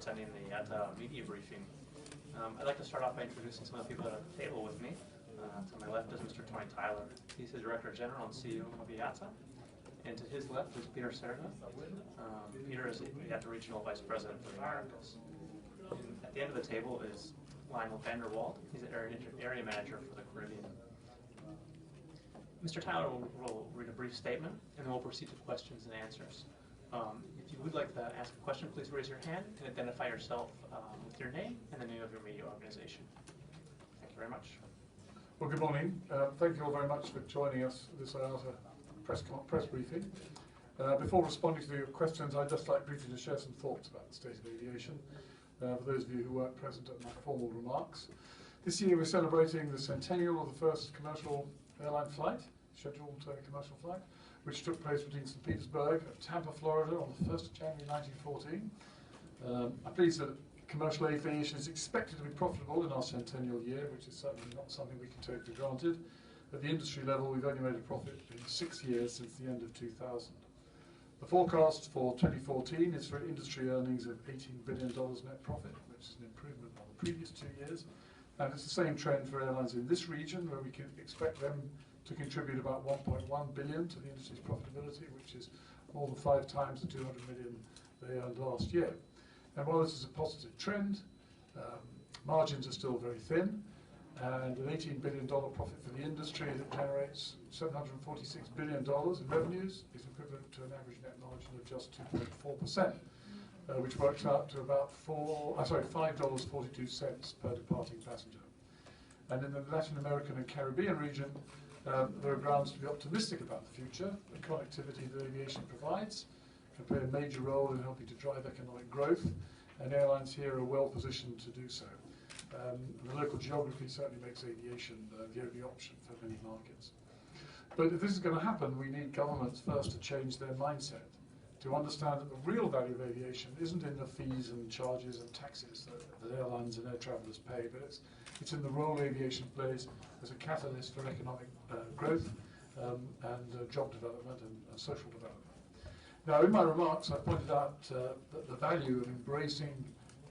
attending the ALTA media briefing. I'd like to start off by introducing some of the people at the table with me. To my left is Mr. Tony Tyler. He's the Director General and CEO of IATA. And to his left is Peter Serna. Peter is the IATA Regional Vice President for the Americas. And at the end of the table is Lionel van der Wald. He's the area manager for the Caribbean. Mr. Tyler will read a brief statement, and then we'll proceed to questions and answers. If you would like to ask a question, please raise your hand and identify yourself with your name and the name of your media organization. Thank you very much. Well, good morning. Thank you all very much for joining us for this ALTA press briefing. Before responding to your questions, I'd just like briefly to share some thoughts about the state of aviation for those of you who weren't present at my formal remarks. This year we're celebrating the centennial of the first commercial airline flight, scheduled commercial flight, which took place between St. Petersburg and Tampa, Florida on the 1st of January 1914. I'm pleased that commercial aviation is expected to be profitable in our centennial year, which is certainly not something we can take for granted. At the industry level, we've only made a profit in 6 years since the end of 2000. The forecast for 2014 is for industry earnings of $18 billion net profit, which is an improvement on the previous 2 years. And it's the same trend for airlines in this region, where we can expect them to contribute about $1.1 billion to the industry's profitability, which is more than 5 times the $200 million they earned last year. And while this is a positive trend, margins are still very thin, and an $18 billion profit for the industry that generates $746 billion in revenues is equivalent to an average net margin of just 2.4%, which works out to about $5.42 per departing passenger. And in the Latin American and Caribbean region, there are grounds to be optimistic about the future. The connectivity that aviation provides can play a major role in helping to drive economic growth, and airlines here are well positioned to do so. The local geography certainly makes aviation the only option for many markets. But if this is going to happen, we need governments first to change their mindset, to understand that the real value of aviation isn't in the fees and charges and taxes that airlines and air travelers pay, but it's in the role aviation plays as a catalyst for economic growth and job development and social development. Now, in my remarks, I pointed out the value of embracing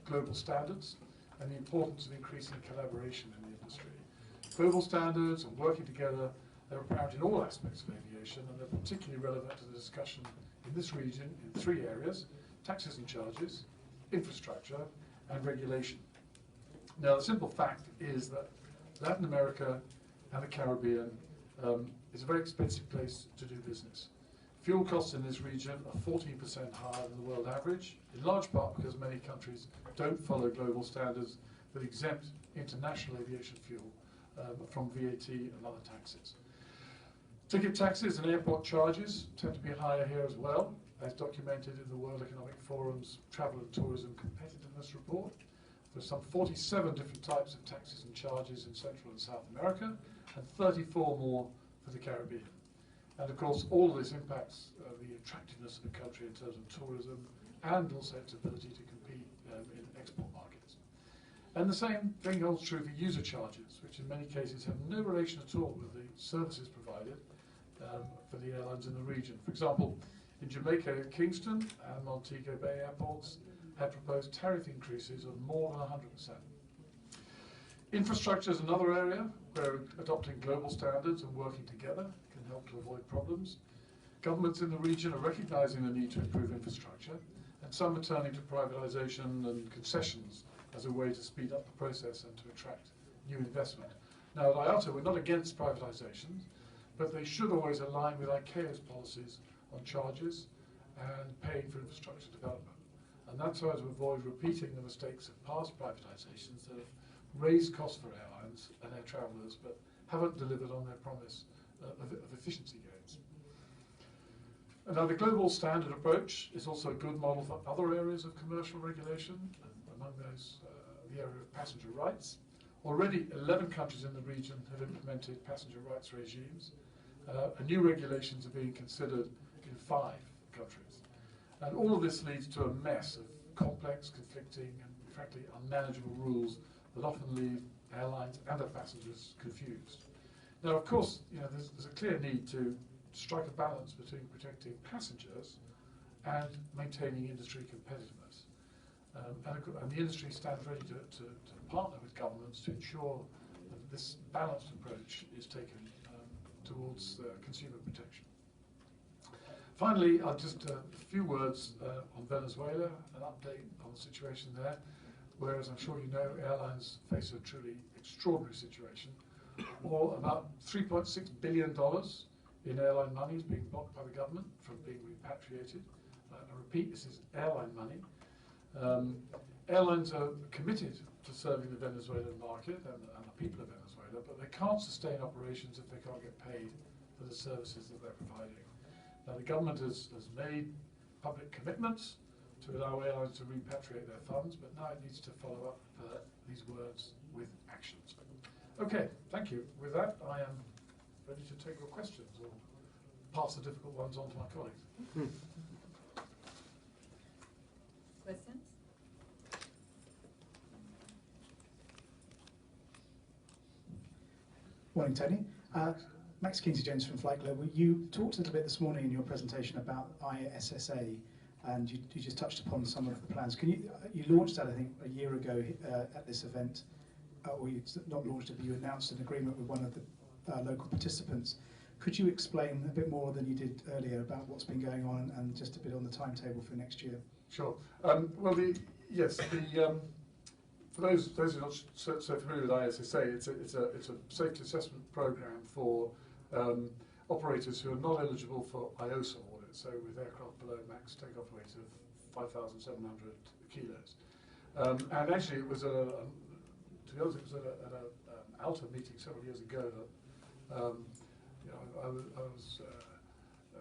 global standards and the importance of increasing collaboration in the industry. Global standards and working together are apparent in all aspects of aviation, and they're particularly relevant to the discussion in this region in 3 areas: taxes and charges, infrastructure, and regulation. Now, the simple fact is that Latin America and the Caribbean is a very expensive place to do business. Fuel costs in this region are 14% higher than the world average, in large part because many countries don't follow global standards that exempt international aviation fuel from VAT and other taxes. Ticket taxes and airport charges tend to be higher here as well, as documented in the World Economic Forum's Travel and Tourism Competitiveness Report. There's some 47 different types of taxes and charges in Central and South America, and 34 more for the Caribbean. And of course, all of this impacts the attractiveness of the country in terms of tourism and also its ability to compete in export markets. And the same thing holds true for user charges, which in many cases have no relation at all with the services provided for the airlines in the region. For example, in Jamaica, Kingston and Montego Bay airports had proposed tariff increases of more than 100%. Infrastructure is another area where adopting global standards and working together can help to avoid problems. Governments in the region are recognizing the need to improve infrastructure, and some are turning to privatization and concessions as a way to speed up the process and to attract new investment. Now, at IATA, we're not against privatizations, but they should always align with ICAO's policies on charges and paying for infrastructure development. And that's how to avoid repeating the mistakes of past privatizations that have raised costs for airlines and air travelers, but haven't delivered on their promise of efficiency gains. And now, the global standard approach is also a good model for other areas of commercial regulation, among those the area of passenger rights. Already 11 countries in the region have implemented passenger rights regimes, and new regulations are being considered in 5 countries. And all of this leads to a mess of complex, conflicting, and frankly unmanageable rules that often leave airlines and their passengers confused. Now, of course, there's a clear need to strike a balance between protecting passengers and maintaining industry competitiveness. And the industry stands ready to partner with governments to ensure that this balanced approach is taken towards consumer protection. Finally, just a few words on Venezuela, an update on the situation there, where, as I'm sure you know, airlines face a truly extraordinary situation. About $3.6 billion in airline money is being blocked by the government from being repatriated. I repeat, this is airline money. Airlines are committed to serving the Venezuelan market and the people of Venezuela, but they can't sustain operations if they can't get paid for the services that they're providing. Now, the government has made public commitments to allow airlines to repatriate their funds, but now it needs to follow up these words with actions. Okay, thank you. With that, I am ready to take your questions or pass the difficult ones on to my colleagues. Questions? Morning, Tony. Max Kinsey-Jones from Flight Global. You talked a little bit this morning in your presentation about ISSA, and you just touched upon some of the plans. Can you launched that, I think, a year ago at this event, or you not launched it, but you announced an agreement with one of the local participants. Could you explain a bit more than you did earlier about what's been going on and just a bit on the timetable for next year? Sure. Well, for those who are not so familiar with ISSA, it's a safety assessment program for operators who are not eligible for IOSA audit, so with aircraft below max takeoff weight of 5,700 kilos. And actually, it was to be honest, it was at an ALTA meeting several years ago that I was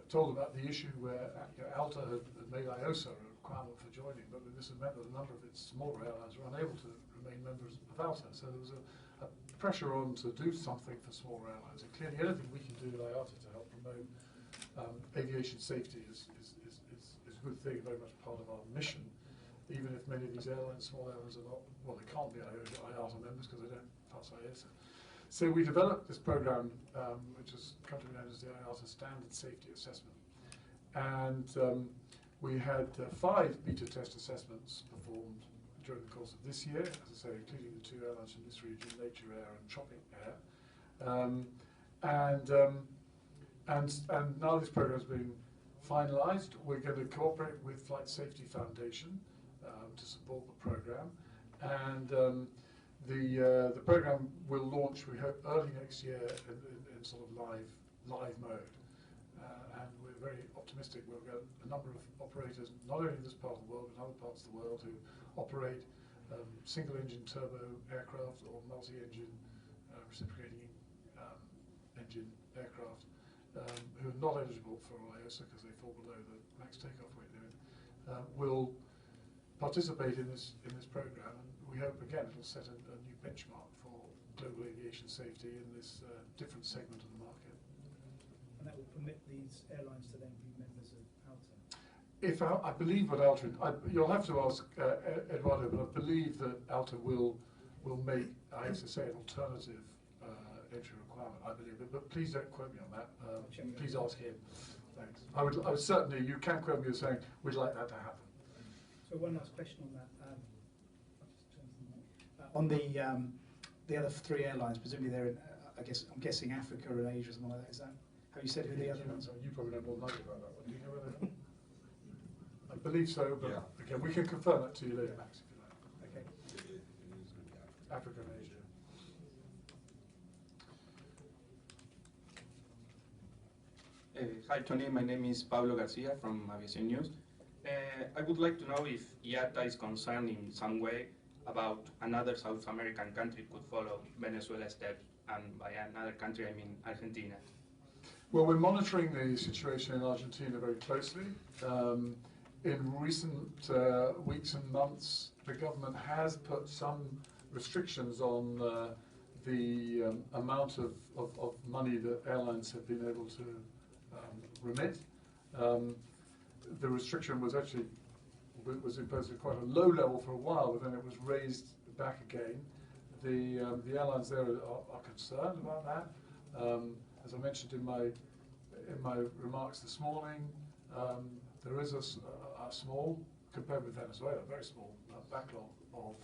told about the issue where ALTA had made IOSA a requirement for joining, but this had meant that a number of its smaller airlines were unable to remain members of ALTA. So there was a pressure on to do something for smaller airlines. And clearly, anything we can do at IATA to help promote aviation safety is a good thing, very much part of our mission. Even if many of these airlines, small airlines, are not, well, they can't be IATA members because they don't pass IATA. So we developed this program, which is come to be known as the IATA Standard Safety Assessment. And we had 5 beta test assessments performed during the course of this year, as I say, including the 2 airlines from this region, Nature Air and Tropic Air. And now this program has been finalised. We're going to cooperate with Flight Safety Foundation to support the program. And the program will launch, we hope, early next year in sort of live mode. And we're very optimistic. We'll get a number of operators, not only in this part of the world, but in other parts of the world, who operate single-engine turbo aircraft or multi-engine reciprocating engine aircraft who are not eligible for IOSA because they fall below the max takeoff weight limit, will participate in this program. And we hope, again, it'll set a new benchmark for global aviation safety in this different segment of the market. And that will permit these airlines to then be members of ALTA? If I believe what ALTA, you'll have to ask Eduardo, but I believe that ALTA will make ISSA an alternative entry requirement, I believe. But please don't quote me on that. Please ask him. Thanks. I would certainly, you can quote me as saying, we'd like that to happen. So one last question on that. On the other 3 airlines, presumably they're in, I'm guessing Africa and Asia or something like that. Is that how you said who the other ones are? You probably know more than I do about that one. Do you know where they are? I believe so, but again, we can confirm that to you later, Max, if you like. Okay. Africa and Asia. Hi, Tony. My name is Pablo Garcia from Aviation News. I would like to know if IATA is concerned in some way about another South American country could follow Venezuela's steps, and by another country I mean Argentina. Well, we're monitoring the situation in Argentina very closely. In recent weeks and months, the government has put some restrictions on the amount of money that airlines have been able to remit. The restriction was actually imposed at quite a low level for a while, but then it was raised back again. The airlines there are concerned about that. As I mentioned in my remarks this morning, there is a small, compared with Venezuela, very small backlog of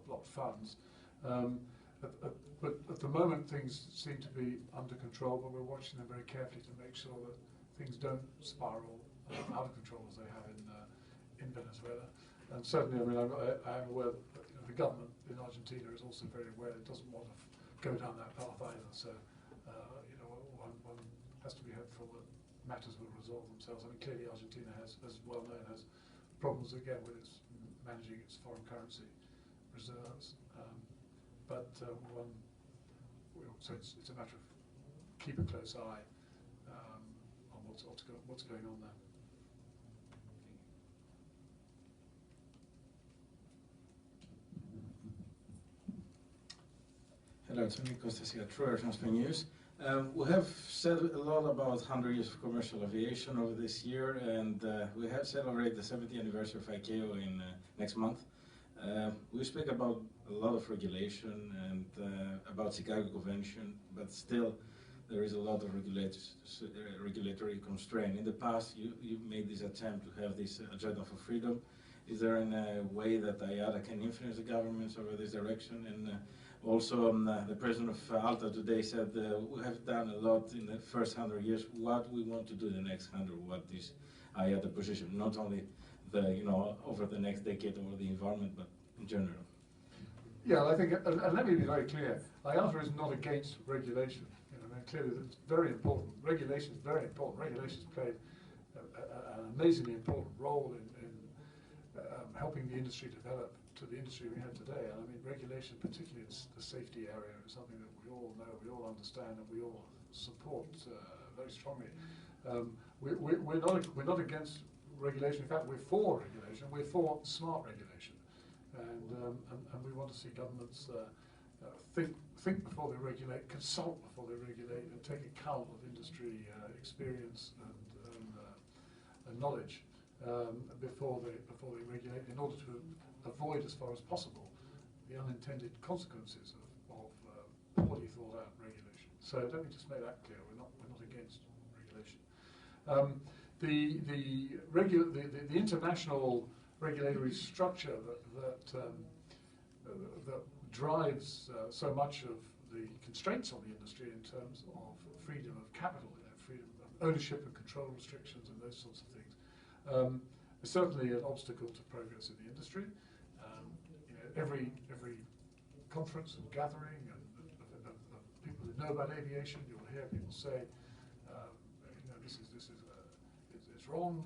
blocked funds. But at the moment things seem to be under control, but we're watching them very carefully to make sure that things don't spiral out of control as they have in Venezuela. And certainly, I mean, I am aware that the government in Argentina is also very aware it doesn't want to go down that path either. So, one has to be hopeful that matters will resolve themselves. I mean, clearly Argentina has, as well known, has problems again with its managing its foreign currency reserves. So it's a matter of keep a close eye on what's going on there. Hello, Tony Costacia, Troyer from Spain News. We have said a lot about 100 years of commercial aviation over this year, and we have celebrated the 70th anniversary of ICAO in next month. We speak about a lot of regulation and about Chicago Convention, but still there is a lot of regulatory constraint. In the past, you made this attempt to have this agenda for freedom. Is there a way that IATA can influence the governments over this direction? And also, the president of ALTA today said we have done a lot in the first 100 years. What we want to do in the next 100? What is IATA position? Not only over the next decade over the environment, but in general. Yeah, I think, and let me be very clear. IATA is not against regulation. Clearly, it's very important. Regulation is very important. Regulations play an amazingly important role in helping the industry develop to the industry we have today. And I mean, regulation, particularly in the safety area, is something that we all know, we all understand, and we all support very strongly. We're not against regulation. In fact, we're for regulation. We're for smart regulation, and we want to see governments think before they regulate, consult before they regulate, and take account of industry experience and knowledge before they regulate, in order to avoid, as far as possible, the unintended consequences of poorly thought out regulation. So let me just make that clear: we're not against regulation. The international regulatory structure that drives so much of the constraints on the industry in terms of freedom of capital, freedom of ownership and control restrictions and those sorts of things, is certainly an obstacle to progress in the industry. Every conference and gathering of people who know about aviation, you will hear people say, it's wrong.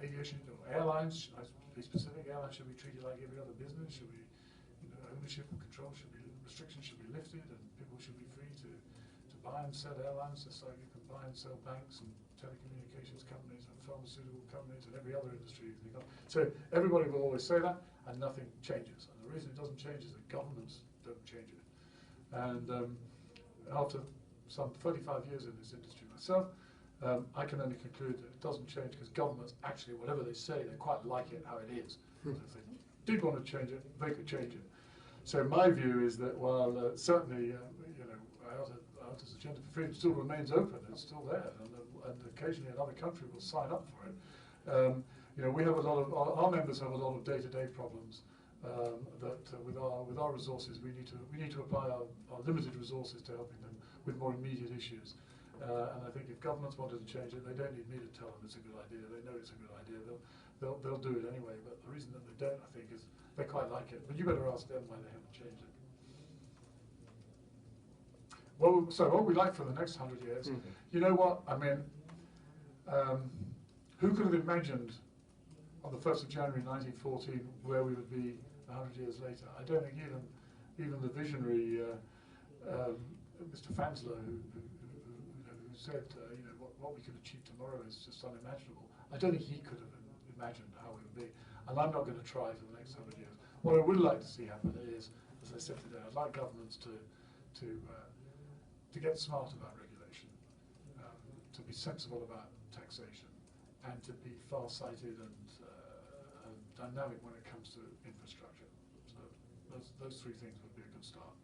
Aviation, airlines, I should be specific, airlines should be treated like every other business. Should be, ownership and control should be, restrictions should be lifted, and people should be free to buy and sell airlines, just like you can buy and sell banks and telecommunications companies and pharmaceutical companies and every other industry you think of. So everybody will always say that, and nothing changes. And the reason it doesn't change is that governments don't change it. And after some 35 years in this industry myself, I can only conclude that it doesn't change because governments actually, whatever they say, they quite like it how it is. If they did want to change it, they could change it. So my view is that while certainly, IATA's agenda for freedom still remains open, it's still there, and occasionally another country will sign up for it. We have a lot of our members have a lot of day-to-day problems that with our resources we need to apply our limited resources to helping them with more immediate issues. And I think if governments wanted to change it, they don't need me to tell them it's a good idea. They know it's a good idea. They'll do it anyway. But the reason that they don't, I think, is they quite like it. But you better ask them why they haven't changed it. Well, so what we like for the next 100 years, you know what? I mean, who could have imagined on the 1st of January 1914 where we would be 100 years later? I don't think even the visionary Mr. Fansler, who said, what we could achieve tomorrow is just unimaginable. I don't think he could have imagined how it would be, and I'm not going to try for the next 100 years. What I would like to see happen is, as I said today, I'd like governments to get smart about regulation, to be sensible about taxation, and to be far-sighted and dynamic when it comes to infrastructure. So those three things would be a good start.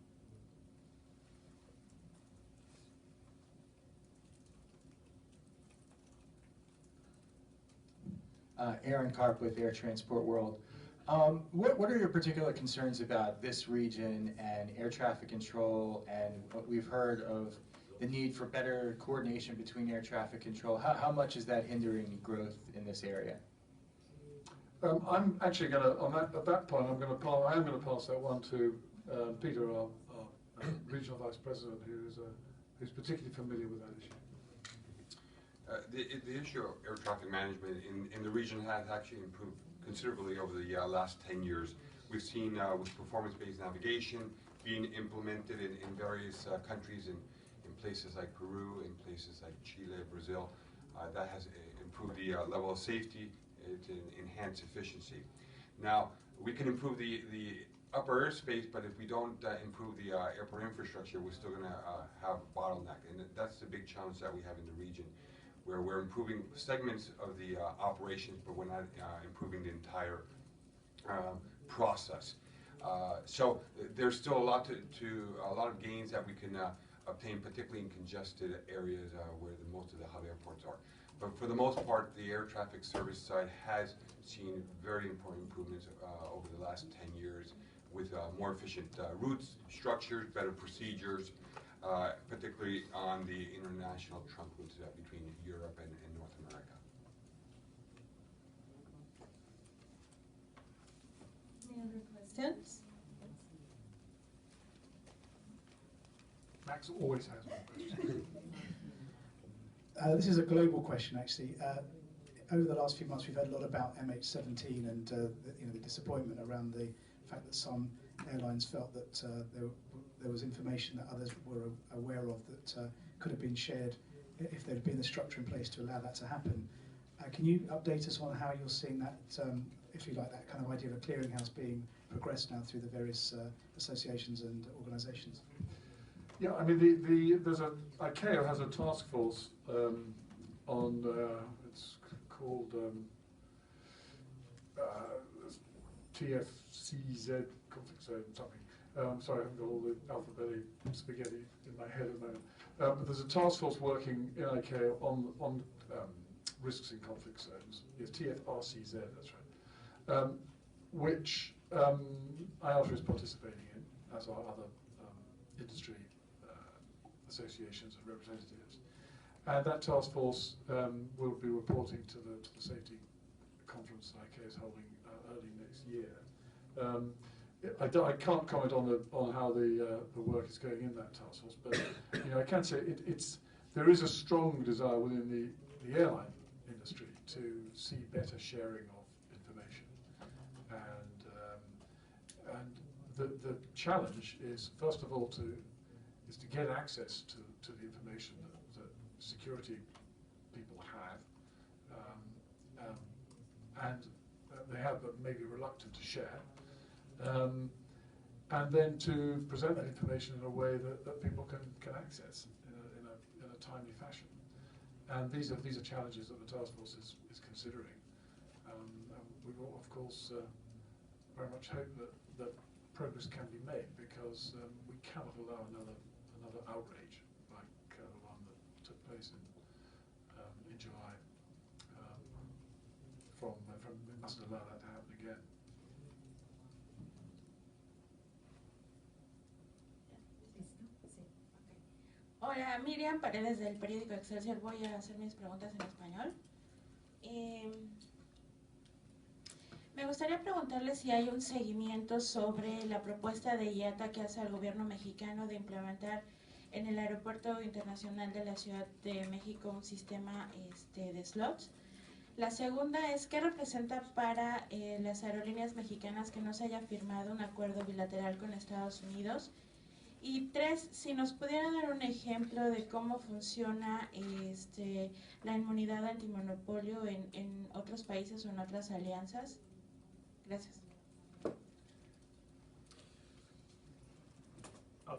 Aaron Karp with Air Transport World. What are your particular concerns about this region and air traffic control, and what we've heard of the need for better coordination between air traffic control? How much is that hindering growth in this area? I'm actually going to, at that point, I am going to pass that one to Peter, our regional vice president, who's particularly familiar with that issue. The issue of air traffic management in the region has actually improved considerably over the last 10 years. We've seen with performance-based navigation being implemented in various countries, in places like Peru, in places like Chile, Brazil. That has improved the level of safety to enhance efficiency. Now, we can improve the upper airspace, but if we don't improve the airport infrastructure, we're still going to have a bottleneck. And that's the big challenge that we have in the region, where we're improving segments of the operations, but we're not improving the entire process. So there's still a lot of gains that we can obtain, particularly in congested areas where most of the hub airports are. But for the most part, the air traffic service side has seen very important improvements over the last 10 years with more efficient routes, structures, better procedures, particularly on the international trunk routes between Europe and North America. Any other questions? Max always has one question. This is a global question, actually. Over the last few months, we've heard a lot about MH17 and the disappointment around the fact that some airlines felt that there was information that others were aware of that could have been shared if there had been the structure in place to allow that to happen. Can you update us on how you're seeing that, if you like, that kind of idea of a clearinghouse being progressed now through the various associations and organisations? Yeah, I mean, ICAO has a task force on, it's called TFCZ, conflict zone something. Sorry, I haven't got all the alphabetic spaghetti in my head at the moment. But there's a task force working in ICAO on risks in conflict zones. Yes, TFRCZ, that's right. Which IATA is participating in, as are other industry associations and representatives. And that task force will be reporting to the safety conference that ICAO is holding early next year. I can't comment on how the work is going in that task force, but I can say there is a strong desire within the airline industry to see better sharing of information, and the challenge is, first of all, to get access to the information that security people have, and they have, but maybe reluctant to share, and then to present that information in a way that people can access in a timely fashion. And these are challenges that the task force is considering. And we will, of course, very much hope that progress can be made, because we cannot allow another outrage like the one that took place in July. We mustn't allow that to happen again. Hola, Miriam Paredes del periódico Excelsior. Voy a hacer mis preguntas en español. Me gustaría preguntarle si hay un seguimiento sobre la propuesta de IATA que hace el gobierno mexicano de implementar en el Aeropuerto Internacional de la Ciudad de México un sistema de slots. La segunda es, ¿qué representa para las aerolíneas mexicanas que no se haya firmado un acuerdo bilateral con Estados Unidos? Y tres, si nos pudiera dar un ejemplo de cómo funciona la inmunidad antimonopolio en otros países o en otras alianzas. Gracias. Al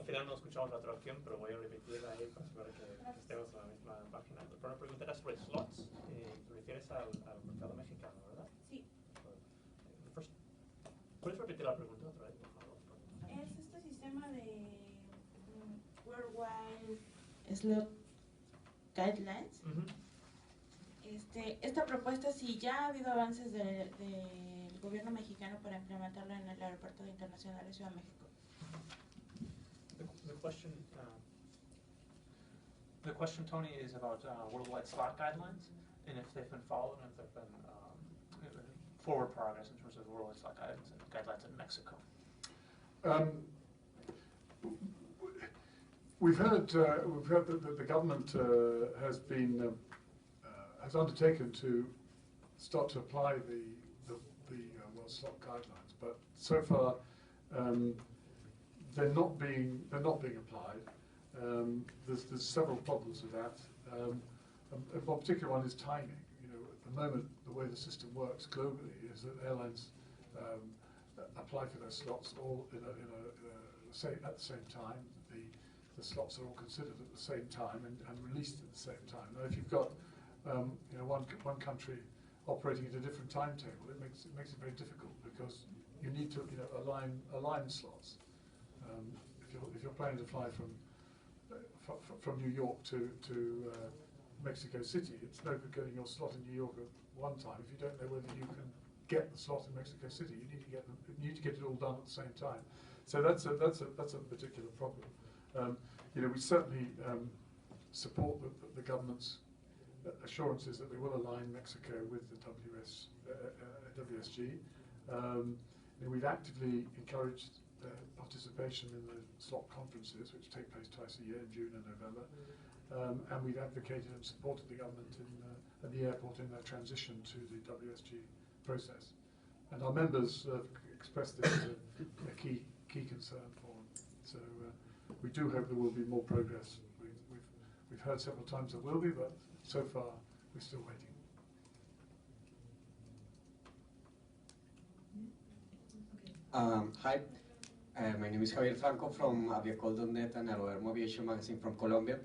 final no escuchamos la traducción, pero voy a repetir ahí para asegurar que estemos en la misma página. La primera pregunta era sobre slots. Te refieres al mercado mexicano, ¿verdad? Sí. ¿Puedes repetir la pregunta otra vez, por favor? Es este sistema de Worldwide Slot Guidelines. Esta propuesta, si ya ha habido avances del gobierno mexicano para implementarlo en el Aeropuerto Internacional de Ciudad de México? The question, Tony, is about worldwide slot guidelines, and if they've been followed, and if there have been forward progress in terms of worldwide slot guidelines in Mexico. We've heard that the government has undertaken to start to apply the world slot guidelines, but so far they're not being applied. There's several problems with that. One particular one is timing. You know, at the moment, the way the system works globally is that airlines apply for their slots all at the same time. The slots are all considered at the same time and released at the same time. Now, if you've got one country operating at a different timetable, it makes it very difficult because you need to align slots. If you're planning to fly from New York to Mexico City, it's no good getting your slot in New York at one time if you don't know whether you can get the slot in Mexico City. You need to get it all done at the same time. So that's a particular problem. We certainly support the government's assurances that they will align Mexico with the WSG. We've actively encouraged participation in the slot conferences, which take place twice a year in June and November, and we've advocated and supported the government at the airport in their transition to the WSG process. And our members have expressed this as a key concern for them. So we do hope there will be more progress. We've heard several times there will be, but so far we're still waiting. Hi, my name is Javier Franco from aviacall.net and Aerodermo Aviation Magazine from Colombia.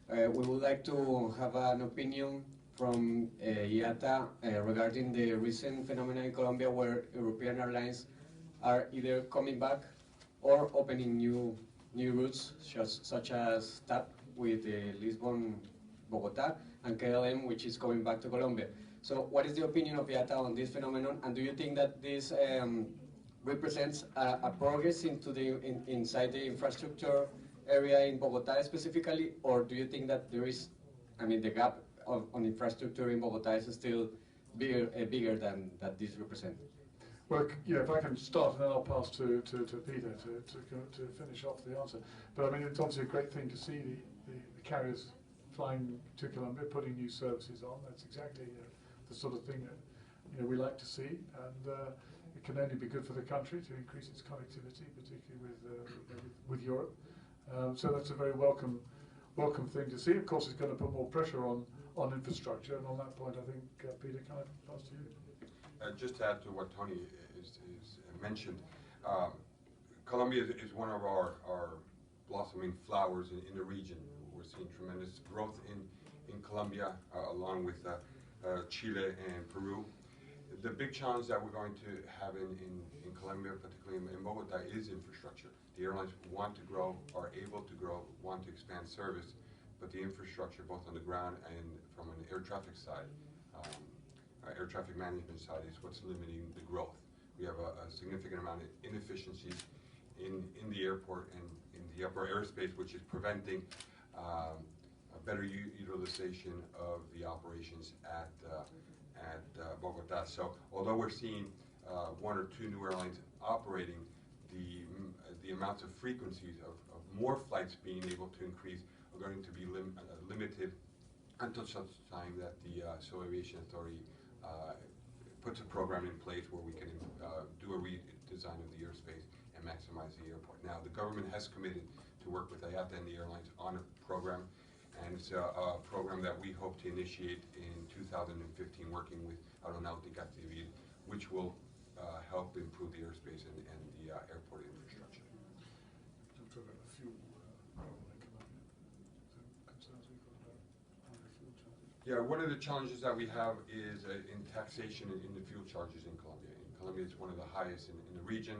We would like to have an opinion from IATA regarding the recent phenomenon in Colombia where European airlines are either coming back or opening new routes, such as TAP with Lisbon, Bogota, and KLM, which is going back to Colombia. So what is the opinion of IATA on this phenomenon, and do you think that this represents a progress inside the infrastructure area in Bogota specifically, or do you think that there is, the gap on infrastructure in Bogota is still bigger than that this represents? Well, if I can start, and then I'll pass to Peter to finish off the answer. But it's obviously a great thing to see the carriers flying to Colombia, putting new services on. That's exactly the sort of thing that we like to see, and it can only be good for the country to increase its connectivity, particularly with Europe. So that's a very welcome thing to see. Of course, it's going to put more pressure on infrastructure, and on that point, I think Peter, can I pass to you? Just to add to what Tony is mentioned, Colombia is one of our blossoming flowers in the region. We're seeing tremendous growth in Colombia, along with Chile and Peru. The big challenge that we're going to have in Colombia, particularly in Bogota, is infrastructure. The airlines want to grow, are able to grow, want to expand service, but the infrastructure, both on the ground and from an air traffic side, air traffic management side, is what's limiting the growth. We have a significant amount of inefficiencies in the airport and in the upper airspace, which is preventing a better utilization of the operations at Bogota. So although we're seeing one or two new airlines operating, the amounts of frequencies of more flights being able to increase are going to be limited until such time that the Civil Aviation Authority puts a program in place where we can do a redesign of the airspace and maximize the airport. Now, the government has committed to work with IATA and the airlines on a program, and it's a program that we hope to initiate in 2015, working with Aeronáutica Civil, which will help improve the airspace and the airport infrastructure. Yeah, one of the challenges that we have is in taxation in the fuel charges in Colombia. In Colombia, it's one of the highest in the region.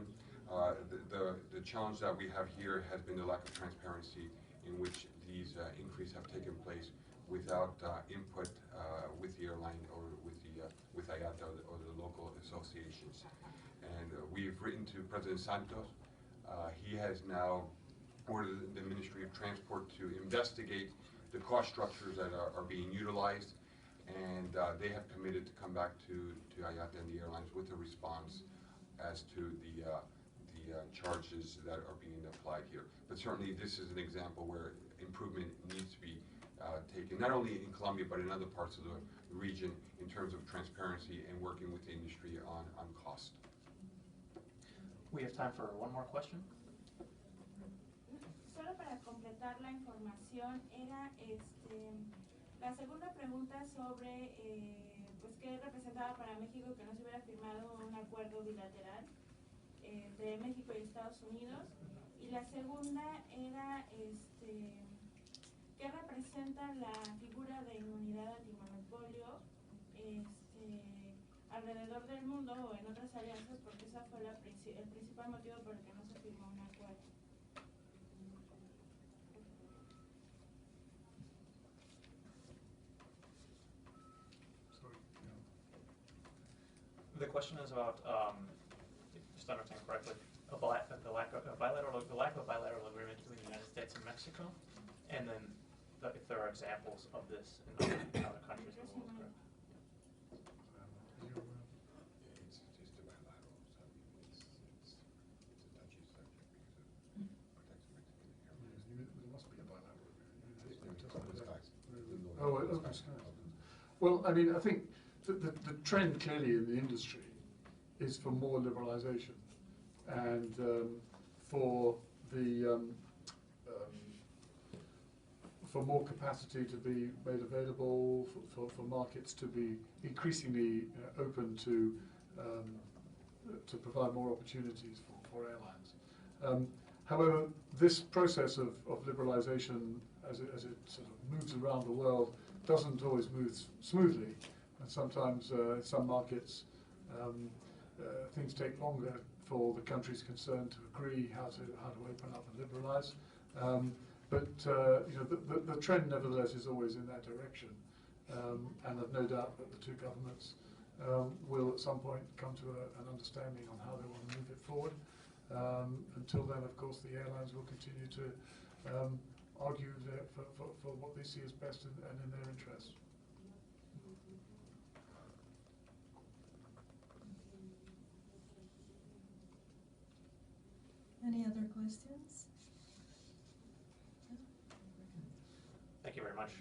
The challenge that we have here has been the lack of transparency in which these increases have taken place without input with the airline or with IATA or the local associations. And we've written to President Santos. He has now ordered the Ministry of Transport to investigate the cost structures that are being utilized, and they have committed to come back to IATA and the airlines with a response as to the charges that are being applied here. But certainly this is an example where improvement needs to be taken, not only in Colombia but in other parts of the region, in terms of transparency and working with the industry on cost. We have time for one more question. Solo para completar la información, era la segunda pregunta sobre pues qué representaba para México que no se hubiera firmado un acuerdo bilateral entre México y Estados Unidos, y la segunda era qué representa la figura de inmunidad antimonopolio alrededor del mundo o en otras alianzas, porque esa fue el principal motivo por el que no se firmó un acuerdo. The question is about, just to understand correctly, the lack of a bilateral agreement between the United States and Mexico, and then if there are examples of this in other countries in the world. Correct? It's just a bilateral, so it's a touchy subject because it protects Mexican airlines. There must be a bilateral agreement. Well, I mean, I think the trend clearly in the industry is for more liberalisation and for more capacity to be made available, for markets to be increasingly open to provide more opportunities for airlines. However, this process of liberalisation, as it sort of moves around the world, doesn't always move smoothly, and sometimes in some markets things take longer for the countries concerned to agree how to open up and liberalise. But you know, the trend, nevertheless, is always in that direction, and I've no doubt that the two governments will at some point come to an understanding on how they want to move it forward. Until then, of course, the airlines will continue to argue for what they see as best and in their interests. Any other questions? Thank you very much.